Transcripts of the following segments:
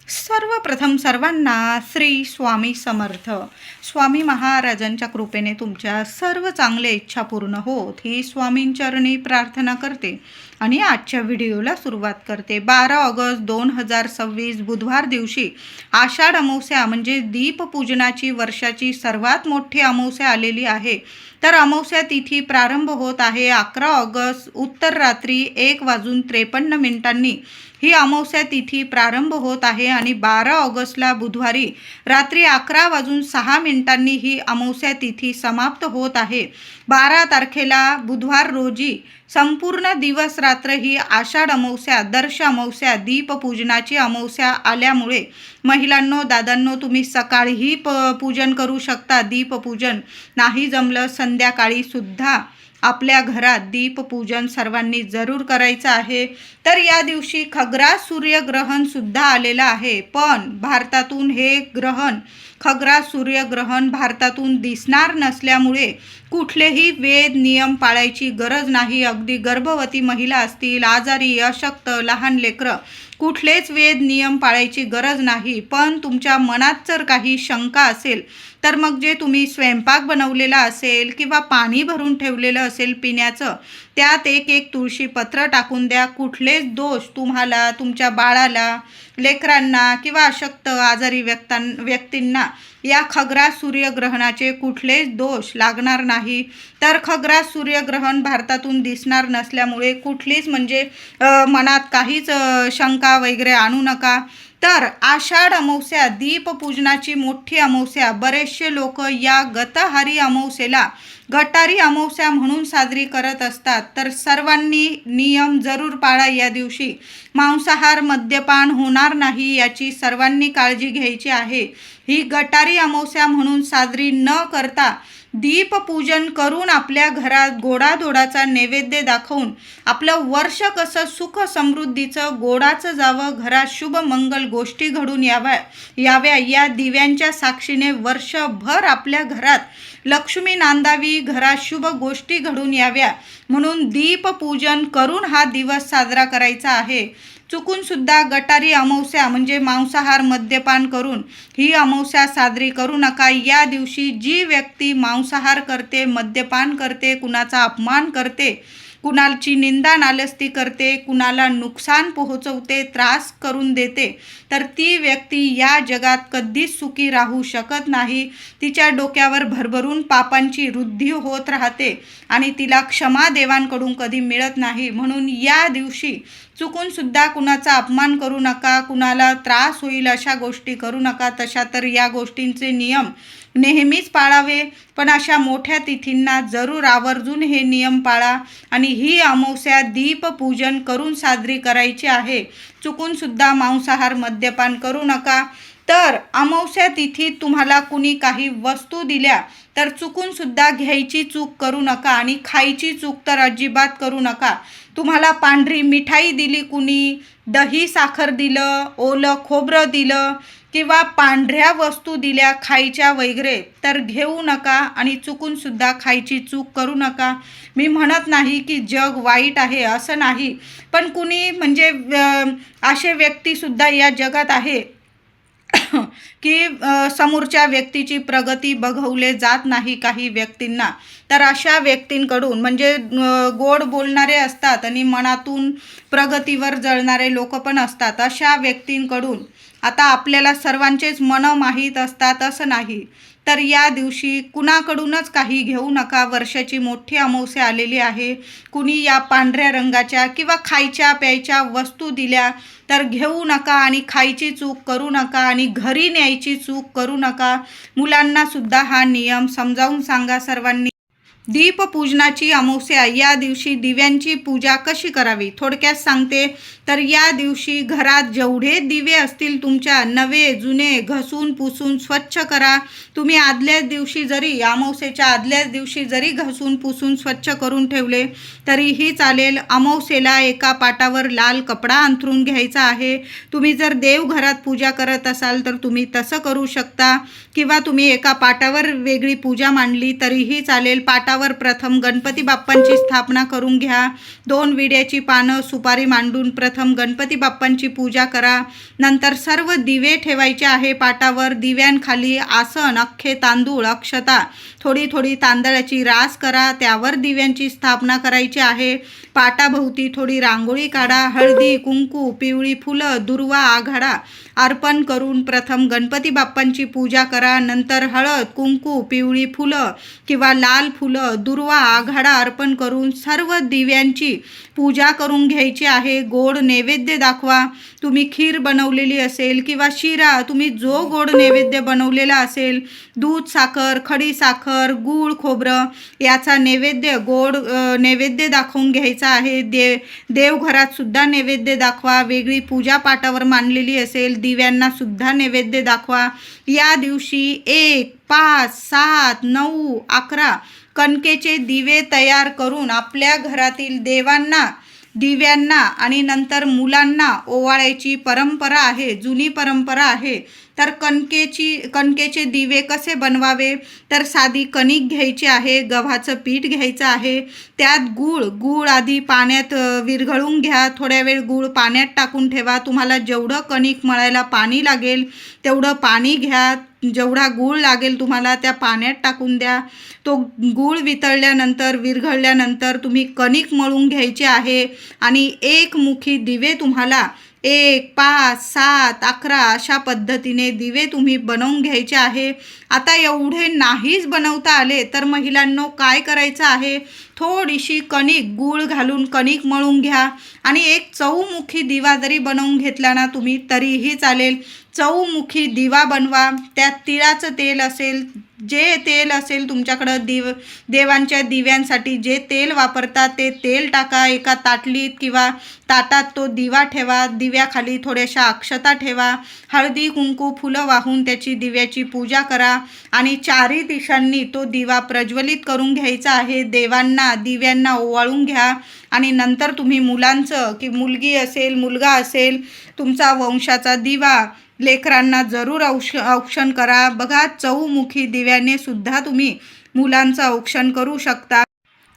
सर्वप्रथम सर्वांना श्री स्वामी समर्थ. स्वामी महाराजांच्या कृपेने तुमच्या सर्व चांगल्या इच्छा पूर्ण होत ही स्वामींचरणी प्रार्थना करते आणि आजच्या व्हिडिओला सुरुवात करते. 12 ऑगस्ट 2026 बुधवार दिवशी आषाढ अमावस्या म्हणजे दीपपूजनाची वर्षाची सर्वात मोठी अमावस्या आलेली आहे. तर अमावस्या तिथी प्रारंभ होत आहे 11 ऑगस्ट उत्तर रात्री 1:53 ही अमावस्या तिथी प्रारंभ होत आहे आणि 12 ऑगस्टला बुधवारी रात्री 11:06 ही अमावस्या तिथी समाप्त होत आहे. 12 तारखेला बुधवार रोजी संपूर्ण दिवस रात्र ही आषाढ अमावस्या दर्श अमावस्या दीपपूजनाची अमावस्या आल्यामुळे महिलांनो दादांनो तुम्ही सकाळीही पूजन करू शकता. दीपपूजन नाही जमलं संध्याकाळी सुद्धा आपल्या घरात दीपपूजन सर्वांनी जरूर करायचं आहे. तर या दिवशी खग्रास सूर्यग्रहण सुद्धा आलेलं आहे. पण भारतातून हे ग्रहण खग्रास सूर्यग्रहण भारतातून दिसणार नसल्यामुळे कुठलेही वेद नियम पाळायची गरज नाही. अगदी गर्भवती महिला असतील, आजारी, अशक्त, लहान लेकरं कुठलेच वेद नियम पाळायची गरज नाही. पण तुमच्या मनात जर काही शंका असेल तर मग जे तुम्ही स्वयंपाक बनवलेला असेल किंवा पाणी भरून ठेवलेलं असेल पिण्याचं त्यात एक तुळशी पत्र टाकून द्या. कुठलेच दोष तुम्हाला, तुमच्या बाळाला, लेकरांना किंवा अशक्त आजारी व्यक्तींना या खग्रास सूर्यग्रहणाचे कुठलेच दोष लागणार नाही. तर खग्रास सूर्यग्रहण भारतातून दिसणार नसल्यामुळे कुठलीच म्हणजे मनात काहीच शंका वगैरे आणू नका. तर आषाढ अमावस्या दीपपूजनाची मोठी अमावस्या बरेचसे लोक या गतहारी अमावस्येला गटारी अमावस्या म्हणून साजरी करत असतात. तर सर्वांनी नियम जरूर पाळा. या दिवशी मांसाहार मद्यपान होणार नाही याची सर्वांनी काळजी घ्यायची आहे. ही गटारी अमावस्या म्हणून साजरी न करता दीपपूजन करून आपल्या घरात गोडाधोडाचा नैवेद्य दाखवून आपलं वर्ष कसं सुख समृद्धीचं गोडाचं जावं, घरात शुभ मंगल गोष्टी घडून याव्या या दिव्यांच्या साक्षीने वर्षभर आपल्या घरात लक्ष्मी नांदावी, घरात शुभ गोष्टी घडून याव्या म्हणून दीपपूजन करून हा दिवस साजरा करायचा आहे. चुकून सुद्धा गटारी अमावस्या म्हणजे मांसाहार मद्यपान करून ही अमावस्या साजरी करू नका. या दिवशी जी व्यक्ती मांसाहार करते, मद्यपान करते, कुणाचा अपमान करते, कुणाची निंदा नालस्ती करते, कुणाला नुकसान पोहोचवते, त्रास करून देते, तर ती व्यक्ती या जगात कधीच सुखी राहू शकत नाही. तिच्या डोक्यावर भरभरून पापांची वृद्धी होत राहते आणि तिला क्षमा देवांकडून कधी मिळत नाही. म्हणून या दिवशी चुकून सुद्धा कुणाचा अपमान करू नका, कुणाला त्रास होईल अशा गोष्टी करू नका. तशा तर या गोष्टींचे नियम नेहमीच पाळावे, पण अशा मोठ्या तिथींना जरूर आवर्जून हे नियम पाळा आणि ही अमावस्या दीपपूजन करून साजरी करायची आहे. चुकून सुद्धा मांसाहार मद्यपान करू नका. तर अमावस्या तिथीत तुम्हाला कुणी काही वस्तू दिल्या तर चुकून सुद्धा घ्यायची चूक करू नका आणि खायची चूक तर अजिबात करू नका. तुम्हाला पांढरी मिठाई दिली, कुणी दही साखर दिलं, ओलं खोबरं दिलं किंवा पांढऱ्या वस्तू दिल्या खायच्या वगैरे तर घेऊ नका आणि चुकून सुद्धा खायची चूक करू नका. मी म्हणत नाही की जग वाईट आहे, असं नाही, पण कुणी म्हणजे असे व्यक्तीसुद्धा या जगात आहे की समोरच्या व्यक्तीची प्रगती बघवले जात नाही काही व्यक्तींना. तर अशा व्यक्तींकडून म्हणजे गोड बोलणारे असतात आणि मनातून प्रगतीवर जळणारे लोक पण असतात. अशा व्यक्तींकडून आता आपल्याला सर्वांचेच मनं माहीत असतात असं नाही. तर या दिवशी कुणाकडूनच काही घेऊ नका. वर्षाची मोठी अमावस्या आलेली आहे. कुणी या पांढऱ्या रंगाच्या किंवा खायच्या प्यायच्या वस्तू दिल्या तर घेऊ नका आणि खायची चूक करू नका आणि घरी न्यायची चूक करू नका. मुलांना सुद्धा हा नियम समजावून सांगा सर्वांनी. दीपपूजनाची अमावस्या या दिवशी दिव्यांची पूजा कशी करावी थोडक्यात सांगते. तर या दिवशी घरात जेवढे दिवे असतील तुमच्या नवे जुने घसून पुसून स्वच्छ करा. तुम्ही आदल्याच दिवशी जरी अमावस्येच्या आदल्याच दिवशी जरी घसून पुसून स्वच्छ करून ठेवले तरीही चालेल. अमावस्येला एका पाटावर लाल कपडा अंथरून घ्यायचा आहे. तुम्ही जर देवघरात पूजा करत असाल तर तुम्ही तसं करू शकता किंवा तुम्ही एका पाटावर वेगळी पूजा मांडली तरीही चालेल. पाटा कलशावर प्रथम गणपती बाप्पांची स्थापना करून घ्या. 2 विड्याची पानं सुपारी मांडून प्रथम गणपती बाप्पांची पूजा करा. नंतर सर्व दिवे ठेवायचे आहे पाटावर. दिव्यांखाली आसन, अख्खे तांदूळ, अक्षता, थोडी थोडी तांदळाची रास करा. त्यावर दिव्यांची स्थापना करायची आहे. पाटाभोवती थोडी रांगोळी काढा. हळदी, कुंकू, पिवळी फुलं, दुर्वा, आघाडा अर्पण करून प्रथम गणपती बाप्पांची पूजा करा. नंतर हळद, कुंकू, पिवळी फुलं किंवा लाल फुलं, दुर्वा, आघाडा अर्पण करून सर्व दिव्यांची पूजा करून घ्यायची आहे. गोड नैवेद्य दाखवा. तुम्ही खीर बनवलेली असेल किंवा शिरा, तुम्ही जो गोड नैवेद्य बनवलेला असेल, दूध, साखर, खडी साखर, गूळ, खोबरं याचा नैवेद्य, गोड नैवेद्य दाखवून घ्यायचा आहे. देवघरात सुद्धा नैवेद्य दाखवा. वेगळी पूजा पाटावर मांडलेली असेल, दिव्यांना सुद्धा नैवेद्य दाखवा. या दिवशी 1, 5, 7, 9, 11 कणकेचे दिवे तयार करून आपल्या घरातील देवांना, दिव्यांना आणि नंतर मुलांना ओवाळायची परंपरा आहे, जुनी परंपरा आहे. तर कणकेचे दिवे कसे बनवावे? तर साधी कणिक घ्यायची आहे, गव्हाचं पीठ घ्यायचं आहे, त्यात गूळ आधी पाण्यात विरघळून घ्या. थोड्या वेळ गूळ पाण्यात टाकून ठेवा. तुम्हाला जेवढं कणिक मळायला पाणी लागेल तेवढं पाणी घ्या. जेवढा गूळ लागेल तुम्हाला त्या पाण्यात टाकून द्या. तो गूळ वितळल्यानंतर, विरघळल्यानंतर तुम्ही कणिक मळून घ्यायची आहे आणि एकमुखी दिवे तुम्हाला 1, 5, 7, 11 अशा पद्धतीने दिवे तुम्ही बनवून घ्यायचे आहे. आता एवढे नाहीच बनवता आले तर महिलांनो काय करायचं आहे? थोडीशी कणिक, गूळ घालून कणिक मळून घ्या आणि एक चौमुखी दिवा जरी बनवून घेतला ना तुम्ही तरीही चालेल. चौमुखी दिवा बनवा. त्यात तिळाचं तेल असेल, जे तेल असेल तुमच्याकडं, देवांच्या दिव्यांसाठी जे तेल वापरतात ते तेल टाका. एका ताटलीत किंवा ताटात तो दिवा ठेवा. दिव्याखाली थोड्याशा अक्षता ठेवा. हळदी, कुंकू, फुलं वाहून त्याची दिव्याची पूजा करा आणि चारी दिशांनी तो दिवा प्रज्वलित करून घ्यायचा आहे. देवांना, दिव्यांना ओवाळून घ्या आणि नंतर तुम्ही मुलांचं, की मुलगी असेल, मुलगा असेल, तुमचा वंशाचा दिवा लेकरांना जरूर औक्षण करा. बघा, चौमुखी दिव्याने सुद्धा तुम्ही मुलांचं औक्षण करू शकता.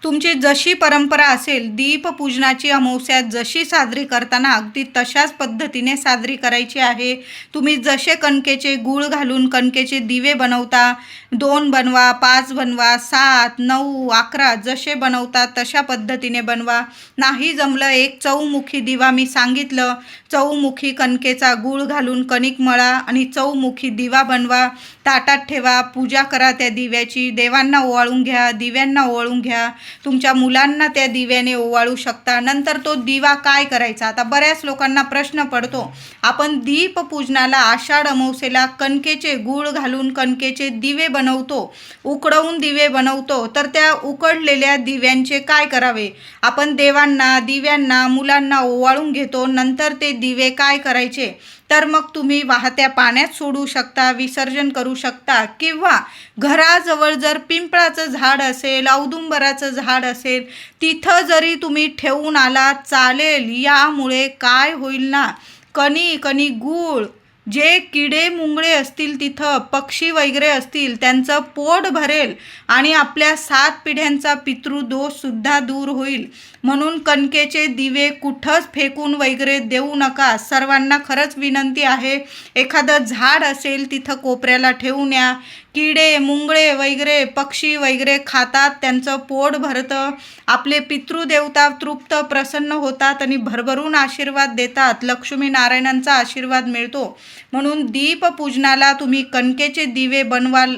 तुमची जशी परंपरा असेल, दीपपूजनाची अमावस्या जशी साजरी करताना अगदी तशाच पद्धतीने साजरी करायची आहे. तुम्ही जसे कणकेचे गूळ घालून कणकेचे दिवे बनवता, 2 बनवा, 5 बनवा, 7, 9, 11 जसे बनवता तशा पद्धतीने बनवा. नाही जमलं, एक चौमुखी दिवा मी सांगितलं, चौमुखी कणकेचा गूळ घालून कणिक मळा आणि चौमुखी दिवा बनवा. ताटात ठेवा, पूजा करा त्या दिव्याची. देवांना ओवाळून घ्या, दिव्यांना ओवाळून घ्या. तुमच्या मुलांना त्या दिव्याने ओवाळू शकता. नंतर तो दिवा काय करायचा? आता बऱ्याच लोकांना प्रश्न पडतो, आपण दीपपूजनाला आषाढ अमावस्येला कणकेचे गूळ घालून कणकेचे दिवे बनवतो, उकडवून दिवे बनवतो, तर त्या उकडलेल्या दिव्यांचे काय करावे? आपण देवांना, दिव्यांना, मुलांना ओवाळून घेतो. नंतर ते दिवे काय करायचे? तर मग तुम्ही वाहत्या पाण्यात सोडू शकता, विसर्जन करू शकता किंवा घराजवळ जर पिंपळाचं झाड असेल, औदुंबराचं झाड असेल, तिथं जरी तुम्ही ठेवून आला चालेल. यामुळे काय होईल ना, कणी गूळ, जे किडे मुंगळे असतील तिथं, पक्षी वगैरे असतील, त्यांचं पोट भरेल आणि आपल्या 7 पिढ्यांचा पितृदोषसुद्धा दूर होईल. म्हणून कणकेचे दिवे कुठंच फेकून वगैरे देऊ नका. सर्वांना खरंच विनंती आहे, एखादं झाड असेल तिथं कोपऱ्याला ठेवून या. किडे मुंगळे वगैरे, पक्षी वगैरे खातात, त्यांचं पोट भरतं, आपले पितृदेवता तृप्त प्रसन्न होतात आणि भरभरून आशीर्वाद देतात. लक्ष्मीनारायणांचा आशीर्वाद मिळतो. म्हणून दीपपूजनाला तुम्ही कणकेचे दिवे बनवाल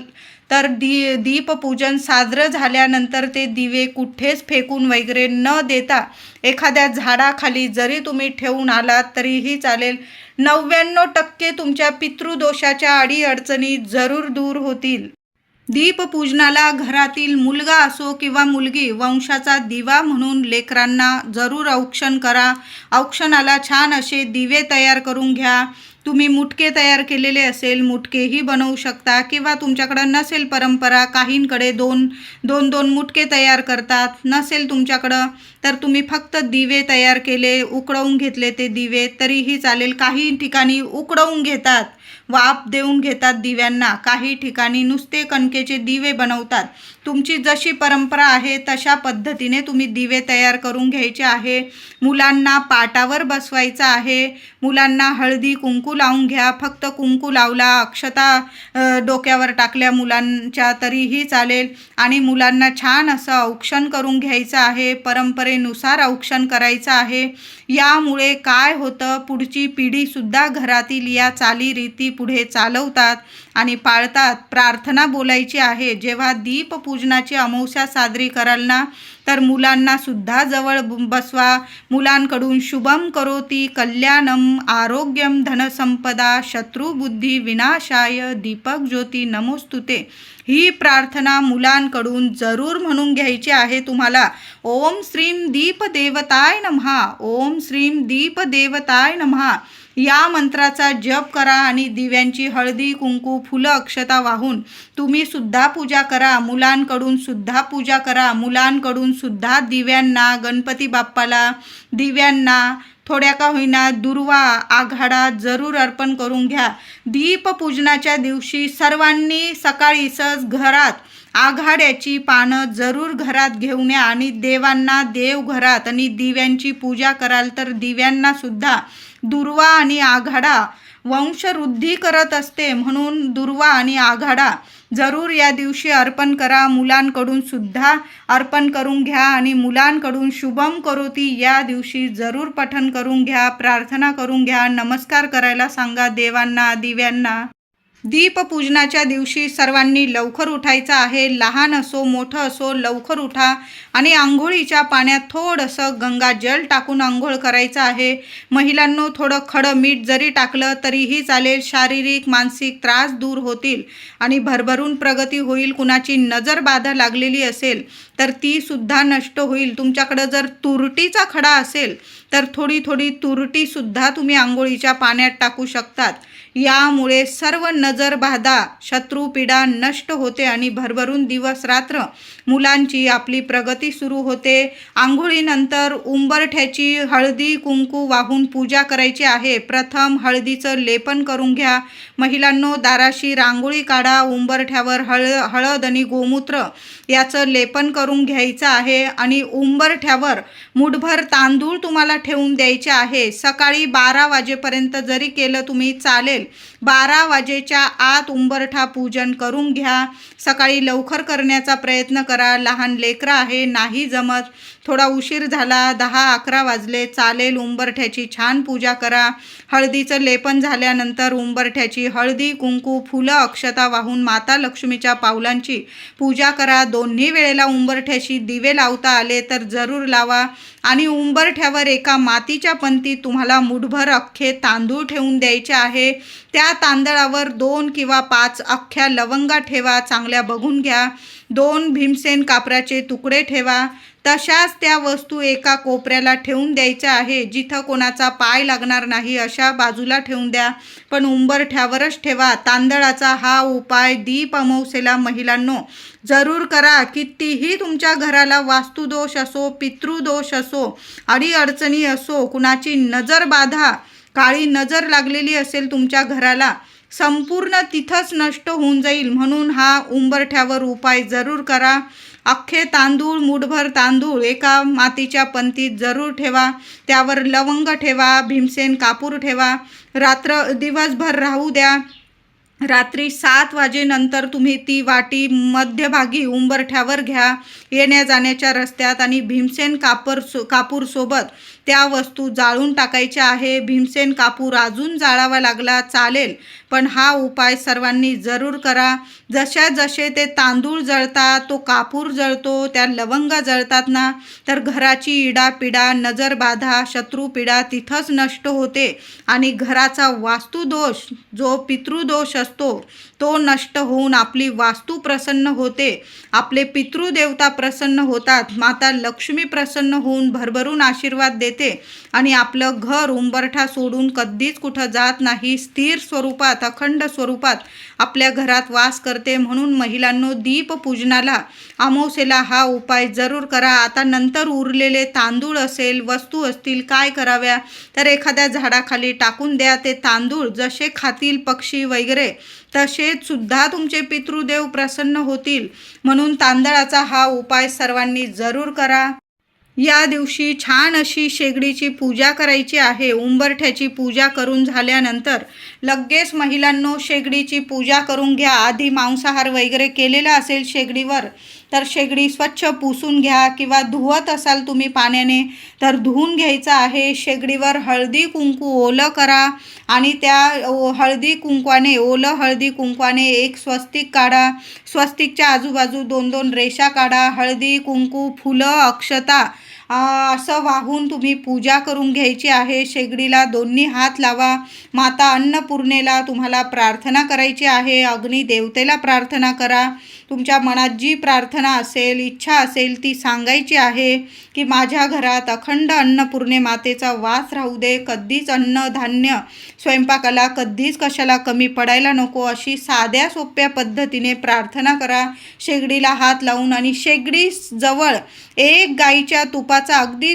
तर दीपपूजन साजरं झाल्यानंतर ते दिवे कुठेच फेकून वगैरे न देता एखाद्या झाडाखाली जरी तुम्ही ठेवून आलात तरीही चालेल. 99% तुमच्या पितृदोषाच्या अडीअडचणी जरूर दूर होतील. दीपपूजनाला घरातील मुलगा असो किंवा मुलगी वंशाचा दिवा म्हणून लेकरांना जरूर औक्षण करा. औक्षणाला छान असे दिवे तयार करून घ्या. तुम्ही मुटके तयार केलेले असेल, मुटकेही बनवू शकता किंवा तुमच्याकडं नसेल परंपरा, काहींकडे दोन दोन मुटके तयार करतात, नसेल तुमच्याकडं तर तुम्ही फक्त दिवे तयार केले, उकळवून घेतले ते दिवे तरीही चालेल. काही ठिकाणी उकळवून घेतात, वाफ देऊन घेतात दिव्यांना, काही ठिकाणी नुसते कणकेचे दिवे बनवतात. तुमची जशी परंपरा आहे तशा पद्धतीने तुम्ही दिवे तयार करून घ्यायचे आहे. मुलांना पाटावर बसवायचं आहे. मुलांना हळदी कुंकू लावून घ्या. फक्त कुंकू लावला, अक्षता डोक्यावर टाकल्या मुलांच्या तरीही चालेल. आणि मुलांना छान असं औक्षण करून घ्यायचं आहे. परंपरेनुसार औक्षण करायचं आहे. यामुळे काय होतं, पुढची पिढीसुद्धा घरातील या चालीरीती पुढे चालवतात आणि पाळतात. प्रार्थना बोलायची आहे. जेव्हा दीपपूजनाची अमावस्या साजरी कराल ना, तर मुलांना सुद्धा जवळ बसवा. मुलांकडून शुभम करोती कल्याणम आरोग्यम धनसंपदा शत्रुबुद्धी विनाशाय दीपक ज्योती नमोस्तुते, ही प्रार्थना मुलांकडून जरूर म्हणून घ्यायची आहे तुम्हाला. ओम श्रीम दीपदेवताय नमः, ओम श्रीम दीपदेवताय नमः या मंत्राचा जप करा आणि दिव्यांची हळदी कुंकू फुलं अक्षता वाहून तुम्ही सुद्धा पूजा करा. मुलांकडून सुद्धा पूजा करा. मुलांकडून सुद्धा दिव्यांना, गणपती बाप्पाला दिव्यांना थोड्या का होईना दुर्वा आघाडा जरूर अर्पण करून घ्या. दीपपूजनाच्या दिवशी सर्वांनी सकाळी सहज घरात आघाड्याची पानं जरूर घरात घेऊन या आणि देवांना देवघरात आणि दिव्यांची पूजा कराल तर दिव्यांना सुद्धा दुर्वा आणि आघाडा वंशवृद्धी करत असते. म्हणून दुर्वा आणि आघाडा जरूर या दिवशी अर्पण करा. मुलांकडून सुद्धा अर्पण करून घ्या आणि मुलांकडून शुभम करोती या दिवशी जरूर पठण करून घ्या, प्रार्थना करून घ्या, नमस्कार करायला सांगा देवांना, दिव्यांना. दीपपूजनाच्या दिवशी सर्वांनी लवकर उठायचं आहे. लहान असो मोठं असो लवकर उठा आणि आंघोळीच्या पाण्यात थोडंसं गंगाजल टाकून आंघोळ करायचं आहे. महिलांनो, थोडं खडं मीठ जरी टाकलं तरीही चालेल. शारीरिक मानसिक त्रास दूर होतील आणि भरभरून प्रगती होईल. कुणाची नजर बाधा लागलेली असेल तर ती सुद्धा नष्ट होईल. तुमच्याकडं जर तुरटीचा खडा असेल तर थोडी थोडी तुरटीसुद्धा तुम्ही आंघोळीच्या पाण्यात टाकू शकतात. यामुळे सर्व नजर बाधा शत्रुपीडा नष्ट होते आणि भरभरून दिवस रात्र मुलांची आपली प्रगती सुरू होते. आंघोळीनंतर उंबरठ्याची हळदी कुंकू वाहून पूजा करायची आहे. प्रथम हळदीचं लेपन करून घ्या. महिलांनो, दाराशी रांगोळी काढा. उंबरठ्यावर हळद आणि गोमूत्र याचं लेपन करून घ्यायचं आहे आणि उंबरठ्यावर मुठभर तांदूळ तुम्हाला ठेवून द्यायचे आहे. सकाळी 12 वाजेपर्यंत जरी केलं तुम्ही चालेल. 12 वाजेच्या आत उंबरठा पूजन करून घ्या. सकाळी लवकर करण्याचा प्रयत्न करा. लहान लेकरं आहे, नाही जमत, थोडा उशीर झाला, 10-11 वाजले चालेल. उंबरठ्याची छान पूजा करा. हळदीचं लेपन झाल्यानंतर उंबरठ्याची हळदी कुंकू फुलं अक्षता वाहून माता लक्ष्मीच्या पावलांची पूजा करा. दोन्ही वेळेला उंबरठ्याशी दिवे लावता आले तर जरूर लावा आणि उंबरठ्यावर एका मातीच्या पंतीत तुम्हाला मुठभर अख्खे तांदूळ ठेवून द्यायचे आहे. त्या तांदळावर 2 किंवा 5 अख्ख्या लवंगा ठेवा. चांगल्या बघून घ्या. 2 भीमसेन कापराचे तुकडे ठेवा. तशाच त्या वस्तू एका कोपऱ्याला ठेवून द्यायच्या आहे. जिथं कोणाचा पाय लागणार नाही अशा बाजूला ठेवून द्या, पण उंबरठ्यावरच ठेवा. तांदळाचा हा उपाय दीप अमावस्येला महिलांनो जरूर करा. कितीही तुमच्या घराला वास्तुदोष असो, पितृदोष असो, अडीअडचणी असो, कुणाची नजर बाधा काळी नजर लागलेली असेल तुमच्या घराला, संपूर्ण तिथंच नष्ट होऊन जाईल. म्हणून हा उंबरठ्यावर उपाय जरूर करा. अख्खे तांदूळ, मुठभर तांदूळ एका मातीच्या पंतीत जरूर ठेवा. त्यावर लवंग ठेवा, भीमसेन कापूर ठेवा. दिवसभर राहू द्या. रात्री 7 वाजेनंतर तुम्ही ती वाटी मध्यभागी उंबरठ्यावर घ्या. येण्या जाण्याच्या रस्त्यात आणि भीमसेन कापूर सोबत त्या वस्तू जाळून टाकायच्या आहे. भीमसेन कापूर अजून जाळावा लागला चालेल, पण हा उपाय सर्वांनी जरूर करा. जसे ते तांदूळ जळतात, तो कापूर जळतो, त्या लवंगा जळतात ना, तर घराची इडापिडा, नजरबाधा, शत्रुपीडा तिथंच नष्ट होते आणि घराचा वास्तुदोष जो पितृदोष असतो तो नष्ट होऊन आपली वास्तू प्रसन्न होते. आपले पितृदेवता प्रसन्न होतात. माता लक्ष्मी प्रसन्न होऊन भरभरून आशीर्वाद देतात. येते आणि आपलं घर उंबरठा सोडून कधीच कुठं जात नाही, स्थिर स्वरूपात अखंड स्वरूपात आपल्या घरात वास करते. म्हणून महिलांनो, दीपपूजनाला अमावस्येला हा उपाय जरूर करा. आता नंतर उरलेले तांदूळ असेल, वस्तू असतील, काय कराव्या तर एखाद्या झाडाखाली टाकून द्या. ते तांदूळ जसे खातील पक्षी वगैरे तसेच सुद्धा तुमचे पितृदेव प्रसन्न होतील. म्हणून तांदळाचा हा उपाय सर्वांनी जरूर करा. या दिवशी छान अशी शेगडीची पूजा करायची आहे. उंबरठ्याची पूजा करून झाल्यानंतर लगेच महिलांनो शेगडीची पूजा करून घ्या. आधी मांसाहार वगैरे केलेला असेल शेगडीवर तर शेगडी स्वच्छ पुसून घ्या, किंवा धुवत असाल तुम्ही पाण्याने तर धुवून घ्यायचं आहे. शेगडीवर हळदी कुंकू ओलं करा आणि त्या हळदी कुंकवाने, ओलं हळदी कुंकवाने एक स्वस्तिक काढा. स्वस्तिकच्या आजूबाजू 2-2 रेषा काढा. हळदी कुंकू, फुलं, अक्षता असं वाहून तुम्ही पूजा करून घ्यायची आहे. शेगडीला दोन्ही हात लावा. माता अन्नपूर्णेला तुम्हाला प्रार्थना करायची आहे. अग्निदेवतेला प्रार्थना करा. तुमच्या मनात जी प्रार्थना असेल, इच्छा असेल ती सांगायची आहे की माझ्या घरात अखंड अन्नपूर्णे मातेचा वास राहू दे. कधीच अन्न धान्य स्वयंपाकाला कधीच कशाला कमी पडायला नको, अशी साध्या सोप्या पद्धतीने प्रार्थना करा शेगडीला हात लावून. आणि शेगडी जवळ एक गाईच्या तुपाचा अगदी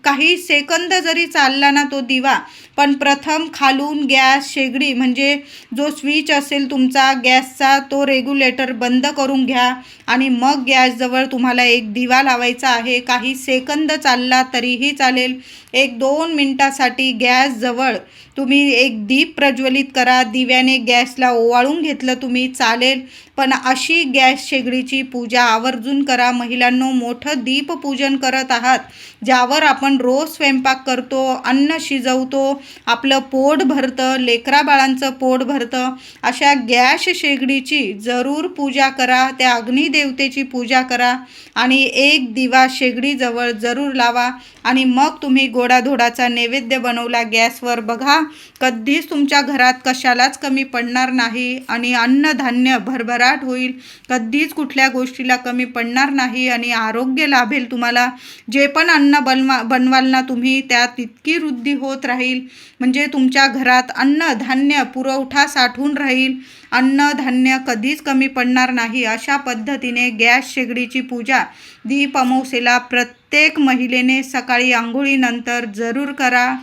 काही सेकंद जरी चालला ना तो दिवा, पण प्रथम खालून गॅस शेगडी म्हणजे जो स्विच असेल तुमचा गॅसचा तो रेग्युलेटर बंद करून घ्या आणि मग गॅसजवळ तुम्हाला एक दिवा लावायचा आहे. काही सेकंद चालला तरीही चालेल. 1-2 मिनटासाठी गॅसजवळ तुम्ही एक दीप प्रज्वलित करा. दिव्याने गॅसला ओवाळून घेतलं तुम्ही चालेल, पण अशी गॅस शेगडीची पूजा आवर्जून करा. महिलांनो, मोठं दीपपूजन करत आहात ज्यावर आपण रोज स्वयंपाक करतो, अन्न शिजवतो, आपलं पोट भरतं, लेकराबाळांचं पोट भरतं. अशा गॅस शेगडीची जरूर पूजा करा. त्या अग्निदेवतेची पूजा करा आणि एक दिवा शेगडीजवळ जरूर लावा. आणि मग तुम्ही गोडाधोडाचा नैवेद्य बनवला गॅसवर, बघा कधीच तुमच्या घरात कशालाच कमी पडणार नाही आणि अन्नधान्य भरभराट होईल. कधीच कुठल्या गोष्टीला कमी पडणार नाही आणि आरोग्य लाभेल तुम्हाला. जे पण अन्न बनवाल ना तुम्ही त्यात इतकी वृद्धी होत राहील, म्हणजे तुमच्या घरात अन्नधान्य पुरवठा साठून राहील. अन्नधान्य कधीच कमी पडणार नाही. अशा पद्धतीने गॅस शेगडीची पूजा दीप अमावस्येला प्रत्येक महिलेने सकाळी आंघोळीनंतर जरूर करा.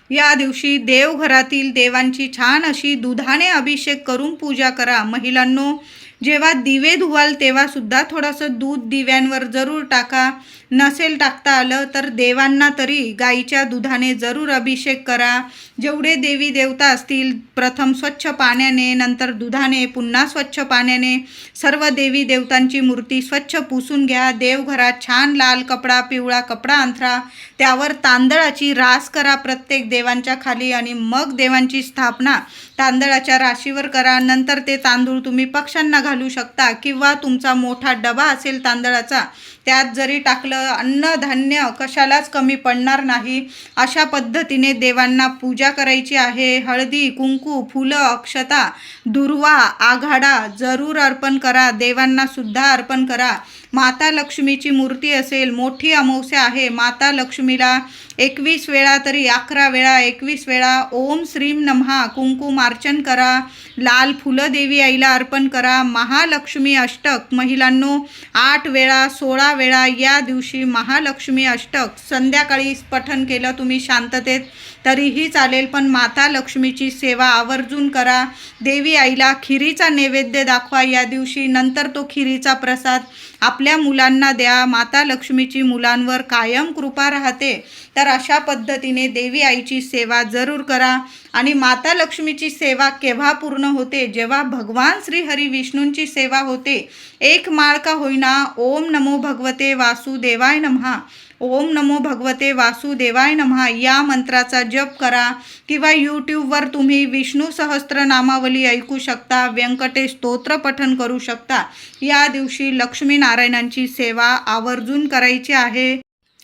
या दिवशी देवघरातील देवांची छान अशी दुधाने अभिषेक करून पूजा करा. महिलांनो, जेव्हा दिवे धुवाल तेव्हा सुद्धा थोडंसं दूध दिव्यांवर जरूर टाका. नसेल टाकता आलं तर देवांना तरी गाईच्या दुधाने जरूर अभिषेक करा. जेवढे देवी देवता असतील प्रथम स्वच्छ पाण्याने, नंतर दुधाने, पुन्हा स्वच्छ पाण्याने सर्व देवी देवतांची मूर्ती स्वच्छ पुसून घ्या. देवघरात छान लाल कपडा, पिवळा कपडा अंथरा. त्यावर तांदळाची रास करा प्रत्येक देवांच्या खाली आणि मग देवांची स्थापना तांदळाच्या राशीवर करा. नंतर ते तांदूळ तुम्ही पक्ष्यांना घालू शकता किंवा तुमचा मोठा डबा असेल तांदळाचा त्यात जरी टाकलं, अन्नधान्य कशालाच कमी पडणार नाही. अशा पद्धतीने देवांना पूजा करायची आहे. हळदी कुंकू, फुलं, अक्षता, दुर्वा, आघाडा जरूर अर्पण करा. देवांना सुद्धा अर्पण करा. माता लक्ष्मीची मूर्ती असेल, मोठी अमावस्या आहे, माता लक्ष्मीला 21 वेळा तरी 11 वेळा 21 वेळा ओम श्रीम नमः कुंकुमार्चन करा. लाल फुलं देवी आईला अर्पण करा. महालक्ष्मी अष्टक महिलांनो 8 वेळा 16 वेळा या दिवशी महालक्ष्मी अष्टक संध्याकाळी पठण केलं तुम्ही शांततेत तरीही चालेल, पण माता लक्ष्मीची सेवा आवर्जून करा. देवी आईला खिरीचा नैवेद्य दाखवा या दिवशी. नंतर तो खिरीचा प्रसाद आपल्या मुलांना द्या. माता लक्ष्मीची मुलांवर कायम कृपा राहते. तर अशा पद्धतीने देवी आईची सेवा जरूर करा. आणि माता लक्ष्मीची सेवा केव्हा पूर्ण होते? जेव्हा भगवान श्री हरी विष्णूंची सेवा होते. एक माळ का होईना ओम नमो भगवते वासुदेवाय नमः, ओम नमो भगवते वासुदेवाय नमः या मंत्राचा जप करा. किंवा यूट्यूबवर तुम्ही विष्णू सहस्त्रनामावली ऐकू शकता, व्यंकटेश स्तोत्र पठण करू शकता. या दिवशी लक्ष्मीनारायणांची सेवा आवर्जून करायची आहे.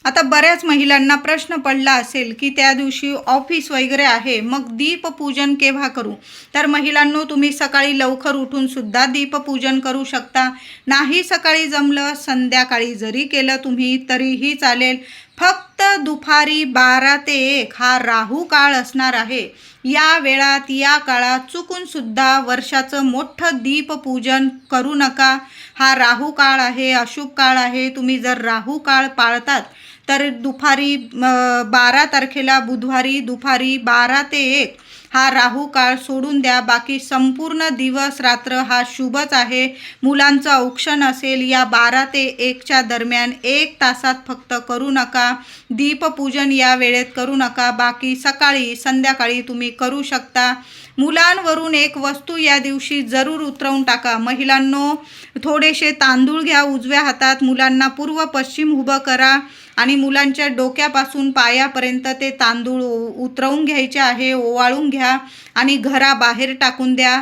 आता बऱ्याच महिलांना प्रश्न पडला असेल की त्या दिवशी ऑफिस वगैरे आहे, मग दीपपूजन केव्हा करू? तर महिलांनो, तुम्ही सकाळी लवकर उठून सुद्धा दीपपूजन करू शकता. नाही सकाळी जमलं, संध्याकाळी जरी केलं तुम्ही तरीही चालेल. फक्त दुपारी 12 ते 1 हा राहू काळ असणार आहे. या वेळात या काळात चुकून सुद्धा वर्षाचं मोठं दीपपूजन करू नका. हा राहू काळ आहे, अशुभ काळ आहे. तुम्ही जर राहू काळ पाळतात तर दुपारी 12 तारखेला बुधवारी दुपारी 12 ते 1 हा राहू काळ सोडून द्या. बाकी संपूर्ण दिवस रात्र हा शुभच आहे. मुलांचं औक्षण असेल या 12 ते 1च्या दरम्यान 1 तासात फक्त करू नका. दीपपूजन या वेळेत करू नका. बाकी सकाळी संध्याकाळी तुम्ही करू शकता. मुलांवरून एक वस्तू या दिवशी जरूर उतरवून टाका. महिलांनो, थोडेसे तांदूळ घ्या उजव्या हातात, मुलांना पूर्व पश्चिम उभं करा आणि मुलांच्या डोक्यापासून पायापर्यंत ते तांदूळ उतरवून घ्यायचे आहे. ओवाळून घ्या आणि घराबाहेर टाकून द्या.